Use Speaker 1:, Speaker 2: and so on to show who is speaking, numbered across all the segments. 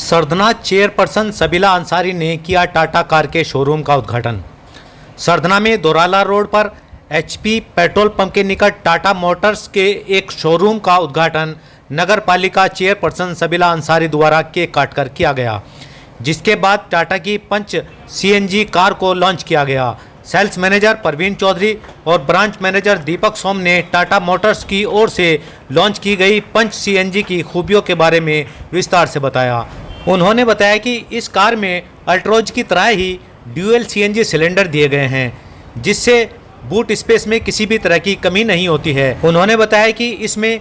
Speaker 1: Sardhana chairperson सबीला Ansari ने किया Tata car के शोरूम का उद्घाटन। सरधना में दोराला रोड पर एचपी पेट्रोल पंप के निकट टाटा मोटर्स के एक शोरूम का उद्घाटन नगर पालिका चेयरपर्सन सबीला अंसारी द्वारा केक काटकर किया गया, जिसके बाद टाटा की पंच सीएनजी कार को लॉन्च किया गया। सेल्स मैनेजर परवीन चौधरी और ब्रांच मैनेजर दीपक सोम ने टाटा मोटर्स की ओर से लॉन्च की गई पंच सीएनजी की खूबियों के बारे में विस्तार से बताया। उन्होंने बताया कि इस कार में अल्ट्रोज की तरह ही ड्यूअल सीएनजी सिलेंडर दिए गए हैं, जिससे बूट स्पेस में किसी भी तरह की कमी नहीं होती है। उन्होंने बताया कि इसमें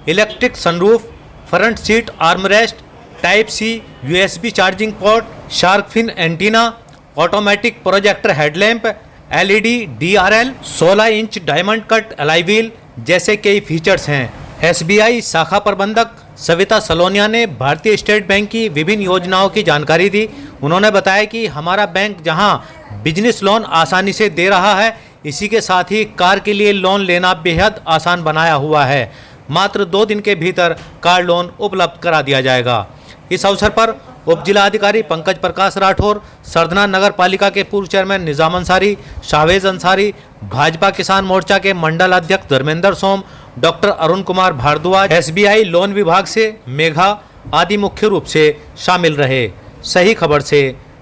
Speaker 1: electric sunroof, front seat armrest, type C USB charging port, shark fin antenna, automatic projector headlamp, LED DRL, 16 inch diamond cut alloy wheel जैसे कई फीचर्स हैं। एसबीआई शाखा प्रबंधक सविता सलोनिया ने भारतीय स्टेट बैंक की विभिन्न योजनाओं की जानकारी दी। उन्होंने बताया कि हमारा बैंक जहां बिजनेस लोन आसानी से दे रहा है, इसी के साथ ही कार के लिए लोन लेना बेहद आसान बनाया हुआ है। मात्र 2 दिन के भीतर कार लोन उपलब्ध करा दिया जाएगा। इस अवसर पर उप जिलाधिकारी पंकज प्रकाश राठौर, सरधना नगर पालिका के पूर्व चेयरमैन निजाम अंसारी, शावेज अंसारी, भाजपा किसान मोर्चा के मंडल अध्यक्ष Dharmendra Som, doctor Arun Kumar Bhardwaj, SBI loan विभाग से मेघा आदि मुख्य रूप से शामिल रहे। सही खबर से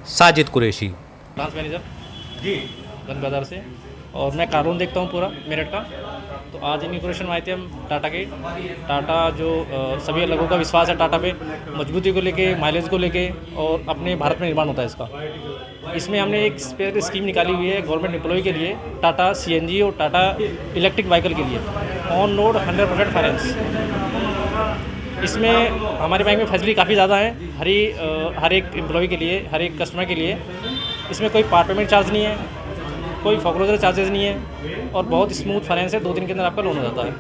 Speaker 1: साजिद कुरैशी।
Speaker 2: ब्रांच मैनेजर जी गंज बाजार से, और मैं कानून देखता हूँ पूरा मेरठ का। तो आज इनॉग्रेशन में आए थे हम टाटा जो सभी लोगों का विश्वास है टाटा पे, मजबूती को लेके, माइलेज को लेके, और अपने भारत में निर्माण होता है इसका। इसमें हमने एक स्पेशल स्कीम निकाली हुई है गवर्नमेंट एम्प्लॉय के लिए, टाटा सीएनजी और टाटा इलेक्ट्रिक व्हीकल के लिए, ऑन रोड 100% फाइनेंस। इसमें हमारे बैंक में फैसिलिटी काफ़ी ज़्यादा है हर एक एम्प्लॉय के लिए, हर एक कस्टमर के लिए। इसमें कोई पार्ट पेमेंट चार्ज नहीं है, कोई फोकलोजर चार्जेस नहीं है, और बहुत स्मूथ फाइनेंस है। 2 दिन के अंदर आपका लोन हो जाता है।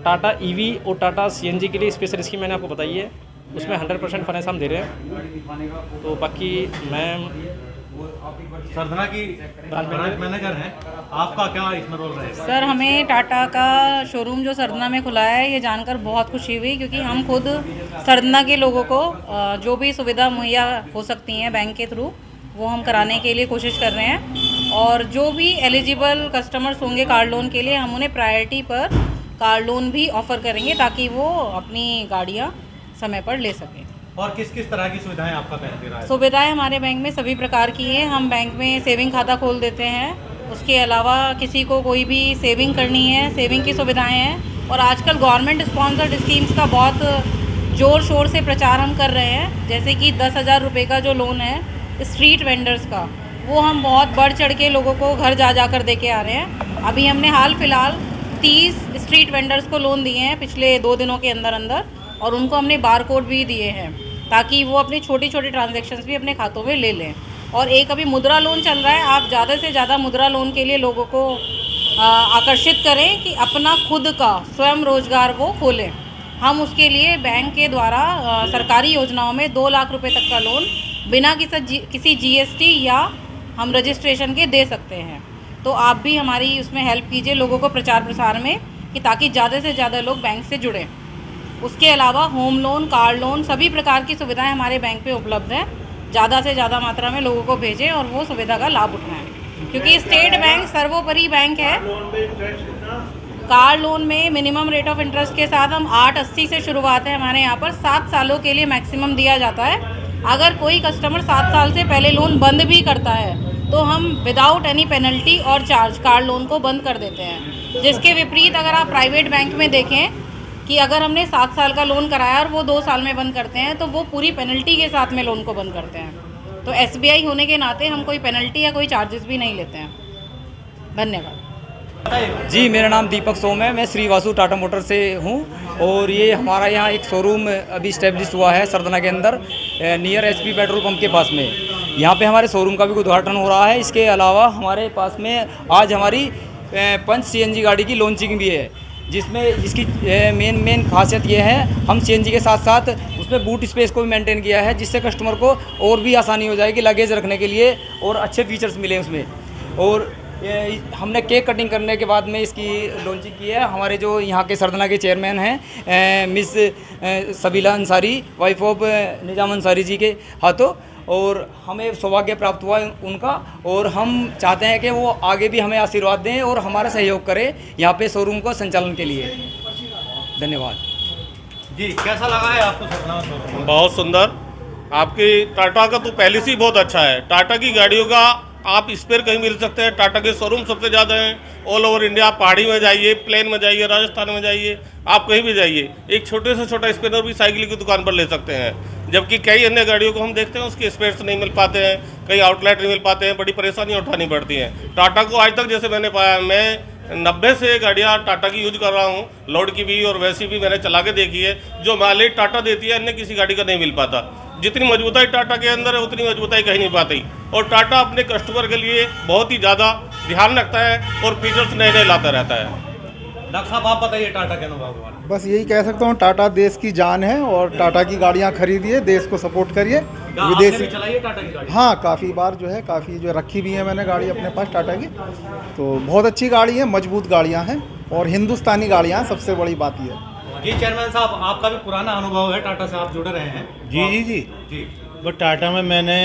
Speaker 2: टाटा ईवी और टाटा सीएनजी के लिए स्पेशल स्कीम मैंने आपको बताई है, उसमें 100% फाइनेंस हम दे रहे हैं। तो बाकी मैम
Speaker 1: सरधना की ब्रांच मैनेजर हैं, आपका क्या इसमें रोल रहेगा?
Speaker 3: सर, हमें टाटा का शोरूम जो सरधना में खुला है, ये जानकर बहुत खुशी हुई, क्योंकि हम खुद सरधना के लोगों को जो भी सुविधा मुहैया हो सकती हैं बैंक के थ्रू, वो हम कराने के लिए कोशिश कर रहे हैं। और जो भी एलिजिबल कस्टमर्स होंगे कार लोन के लिए, हम उन्हें प्रायोरिटी पर कार लोन भी ऑफ़र करेंगे, ताकि वो अपनी गाड़ियाँ समय पर ले सकें।
Speaker 1: और किस किस तरह की सुविधाएं आपका बैंक दे रहा है?
Speaker 3: सुविधाएं हमारे बैंक में सभी प्रकार की हैं। हम बैंक में सेविंग खाता खोल देते हैं, उसके अलावा किसी को कोई भी सेविंग करनी है, सेविंग की सुविधाएं हैं। और आजकल गवर्नमेंट स्पॉन्सर्ड स्कीम्स का बहुत ज़ोर शोर से प्रचार हम कर रहे हैं, जैसे कि 10,000 रुपये का जो लोन है स्ट्रीट वेंडर्स का, वो हम बहुत बढ़ चढ़ के लोगों को घर जा कर दे के आ रहे हैं। अभी हमने हाल फिलहाल 30 स्ट्रीट वेंडर्स को लोन दिए हैं पिछले 2 दिनों के अंदर, और उनको हमने बार कोड भी दिए हैं, ताकि वो अपनी छोटी छोटी ट्रांजैक्शंस भी अपने खातों में ले लें। और एक अभी मुद्रा लोन चल रहा है, आप ज़्यादा से ज़्यादा मुद्रा लोन के लिए लोगों को आकर्षित करें कि अपना खुद का स्वयं रोजगार वो खोलें। हम उसके लिए बैंक के द्वारा सरकारी योजनाओं में 2 लाख रुपए तक का लोन बिना किसी जीएसटी या हम रजिस्ट्रेशन के दे सकते हैं। तो आप भी हमारी उसमें हेल्प कीजिए लोगों को प्रचार प्रसार में, कि ताकि ज़्यादा से ज़्यादा लोग बैंक से जुड़ें। उसके अलावा होम लोन, कार लोन, सभी प्रकार की सुविधाएं हमारे बैंक पे उपलब्ध हैं। ज़्यादा से ज़्यादा मात्रा में लोगों को भेजें और वो सुविधा का लाभ उठाएं, क्योंकि स्टेट बैंक सर्वोपरि बैंक है। कार लोन में मिनिमम रेट ऑफ इंटरेस्ट के साथ हम 8.80 से शुरुआत है हमारे यहाँ पर, 7 सालों के लिए मैक्सिमम दिया जाता है। अगर कोई कस्टमर 7 साल से पहले लोन बंद भी करता है, तो हम विदाउट एनी पेनल्टी और चार्ज कार लोन को बंद कर देते हैं। जिसके विपरीत अगर आप प्राइवेट बैंक में देखें कि अगर हमने 7 साल का लोन कराया और वो 2 साल में बंद करते हैं, तो वो पूरी पेनल्टी के साथ में लोन को बंद करते हैं। तो एसबीआई होने के नाते हम कोई पेनल्टी या कोई चार्जेस भी नहीं लेते हैं। धन्यवाद।
Speaker 4: जी, मेरा नाम दीपक सोम है, मैं श्रीवासु टाटा मोटर से हूँ, और ये हमारा यहाँ एक शोरूम अभी इस्टेब्लिश हुआ है सरधना के अंदर, नियर एचपी पेट्रोल पंप के पास में। यहाँ पे हमारे शोरूम का भी उद्घाटन हो रहा है। इसके अलावा हमारे पास में आज हमारी पंच सीएनजी गाड़ी की लॉन्चिंग भी है, जिसकी मेन खासियत ये है, हम सीएनजी के साथ साथ उसमें बूट स्पेस को भी मेंटेन किया है, जिससे कस्टमर को और भी आसानी हो जाएगी लगेज रखने के लिए, और अच्छे फीचर्स मिले उसमें। और हमने केक कटिंग करने के बाद में इसकी लॉन्चिंग की है। हमारे जो यहाँ के सरदना के चेयरमैन हैं मिस सबीला अंसारी, वाइफ ऑफ निजाम अंसारी जी के हाथों, और हमें सौभाग्य प्राप्त हुआ उनका, और हम चाहते हैं कि वो आगे भी हमें आशीर्वाद दें और हमारा सहयोग करें यहाँ पे शोरूम को संचालन के लिए। धन्यवाद
Speaker 1: जी। कैसा लगा है आपको सदना शोरूम?
Speaker 5: बहुत सुंदर। आपकी टाटा का तो पहले से ही बहुत अच्छा है। टाटा की गाड़ियों का आप स्पेयर कहीं मिल सकते हैं। टाटा के शोरूम सबसे ज़्यादा हैं ऑल ओवर इंडिया। पहाड़ी में जाइए, प्लेन में जाइए, राजस्थान में जाइए, आप कहीं भी जाइए, एक छोटे से छोटा स्पेयर भी साइकिल की दुकान पर ले सकते हैं। जबकि कई अन्य गाड़ियों को हम देखते हैं उसके स्पेयर्स नहीं मिल पाते हैं, कई आउटलेट नहीं मिल पाते हैं, बड़ी परेशानियाँ उठानी पड़ती हैं। टाटा को आज तक जैसे मैंने पाया, मैं 90 से गाड़ियाँ टाटा की यूज कर रहा हूँ, लोड की भी और वैसी भी मैंने चला के देखी है। जो माइलेज टाटा देती है अन्य किसी गाड़ी का नहीं मिल पाता। जितनी मजबूताई टाटा के अंदर है उतनी मजबूताई कहीं नहीं पाती। और टाटा अपने कस्टमर के लिए बहुत ही ज़्यादा ध्यान रखता है और फीचर्स नए नए लाता रहता है।
Speaker 1: डॉक्टर साहब आप बताइए टाटा के अनुभव के बारे में।
Speaker 6: बस यही कह सकता हूँ, टाटा देश की जान है और टाटा की गाड़ियाँ खरीदिए, देश को सपोर्ट करिए।
Speaker 1: आपने भी चलाई है टाटा की गाड़ी?
Speaker 6: हाँ, काफ़ी बार जो है, काफ़ी जो रखी भी है मैंने गाड़ी अपने पास टाटा की, तो बहुत अच्छी गाड़ी है, मजबूत गाड़ियाँ हैं और हिंदुस्तानी गाड़ियाँ, सबसे बड़ी बात यह है।
Speaker 1: जी चेयरमैन साहब, आपका भी पुराना अनुभव है, टाटा से आप जुड़े रहे हैं।
Speaker 7: जी। वो टाटा में मैंने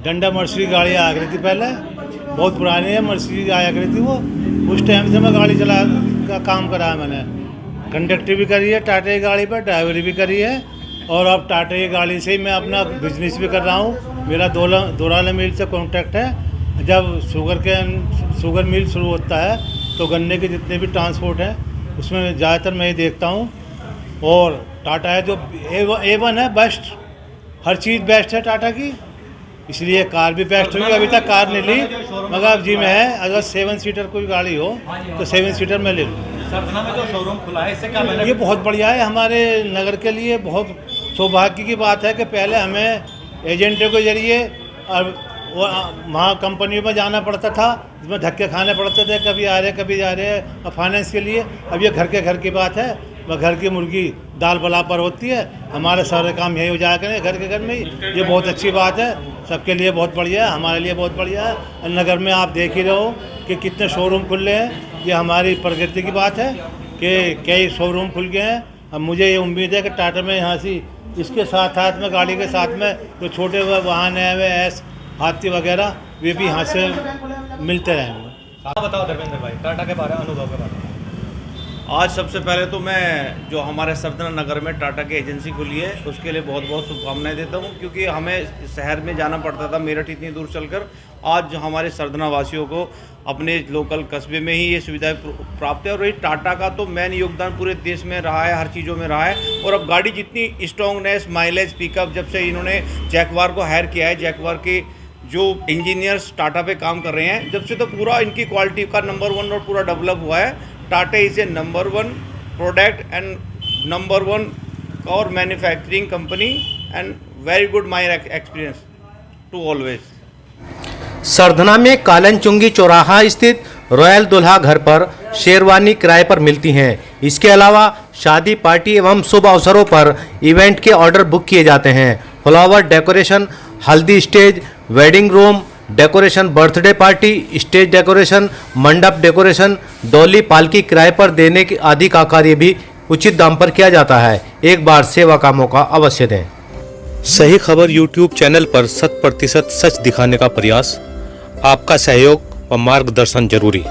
Speaker 7: डंडा मर्सिडीज गाड़ी आ गई थी पहले, बहुत पुरानी है मर्सिडीज आया करी थी वो। उस टाइम से मैं गाड़ी चला का काम करा है मैंने, कंडक्टर भी करी है टाटा की गाड़ी पर, ड्राइवरी भी करी है, और अब टाटा की गाड़ी से ही मैं अपना बिजनेस भी कर रहा हूँ। मेरा दोराला मिल से कॉन्टैक्ट है। जब शुगर मिल शुरू होता है तो गन्ने के जितने भी ट्रांसपोर्ट हैं उसमें ज़्यादातर मैं ही देखता हूँ। और टाटा है जो A1 है, बेस्ट, हर चीज़ बेस्ट है टाटा की, इसलिए कार भी बेस्ट होगी। अभी तक कार नहीं ली, मगर अब जी में है, अगर 7 सीटर कोई गाड़ी हो तो 7 सीटर में ले लूँ।
Speaker 1: सरदना में जो शोरूम खुला है इससे क्या
Speaker 7: ये बहुत बढ़िया है हमारे नगर के लिए। बहुत सौभाग्य की बात है कि पहले हमें एजेंटों के जरिए और वहाँ कंपनियों में जाना पड़ता था, जिसमें धक्के खाने पड़ते थे, कभी आ रहे कभी जा रहे हैं, और फाइनेंस के लिए। अब ये घर के घर की बात है, वह घर की मुर्गी दाल बराबर होती है। हमारे सारे काम यही हो जाया करें घर के घर में ही। ये बहुत अच्छी बात है, सबके लिए बहुत बढ़िया है, हमारे लिए बहुत बढ़िया है। नगर में आप देख ही रहो कि कितने शोरूम खुल रहे हैं। ये हमारी प्रगति की बात है कि कई शोरूम खुल गए हैं। अब मुझे ये उम्मीद है कि टाटा में यहाँ से इसके साथ साथ में गाड़ी के साथ में जो छोटे वाहन हैं वे एस हाथी वगैरह, वे भी यहाँ से मिलते रहेंगे।
Speaker 1: आप बताओ धर्मेंद्र भाई, टाटा के बारे में, अनुभव के बारे में।
Speaker 8: आज सबसे पहले तो मैं जो हमारे सरदना नगर में टाटा की एजेंसी खुली है उसके लिए बहुत बहुत शुभकामनाएं देता हूं, क्योंकि हमें शहर में जाना पड़ता था, मेरठ इतनी दूर चलकर। आज हमारे सरदना वासियों को अपने लोकल कस्बे में ही ये सुविधाएं प्राप्त है। और ये टाटा का तो मेन योगदान पूरे देश में रहा है, हर चीज़ों में रहा है। और अब गाड़ी जितनी स्ट्रॉन्गनेस, माइलेज, पिकअप, जब से इन्होंने जैकवार को हायर किया है, जैकवार के जो इंजीनियर्स टाटा पे काम कर रहे हैं, जब से तो पूरा इनकी क्वालिटी का नंबर 1 और पूरा डेवलप हुआ है। Tata is a number 1 product and number 1 और manufacturing company and very good my experience to always.
Speaker 1: Sardhana में कालनचुंगी चौराहा स्थित रॉयल दुल्हा घर पर शेरवानी किराए पर मिलती हैं। इसके अलावा शादी, पार्टी एवं शुभ अवसरों पर इवेंट के ऑर्डर बुक किए जाते हैं। फ्लावर डेकोरेशन, हल्दी stage, wedding room decoration, birthday party, stage decoration, मंडप डेकोरेशन, डोली, पालकी किराए पर देने के आदि का कार्य भी उचित दाम पर किया जाता है। एक बार सेवा का मौका अवश्य दें।
Speaker 9: सही खबर YouTube चैनल पर 100% सच दिखाने का प्रयास। आपका सहयोग व मार्गदर्शन जरूरी।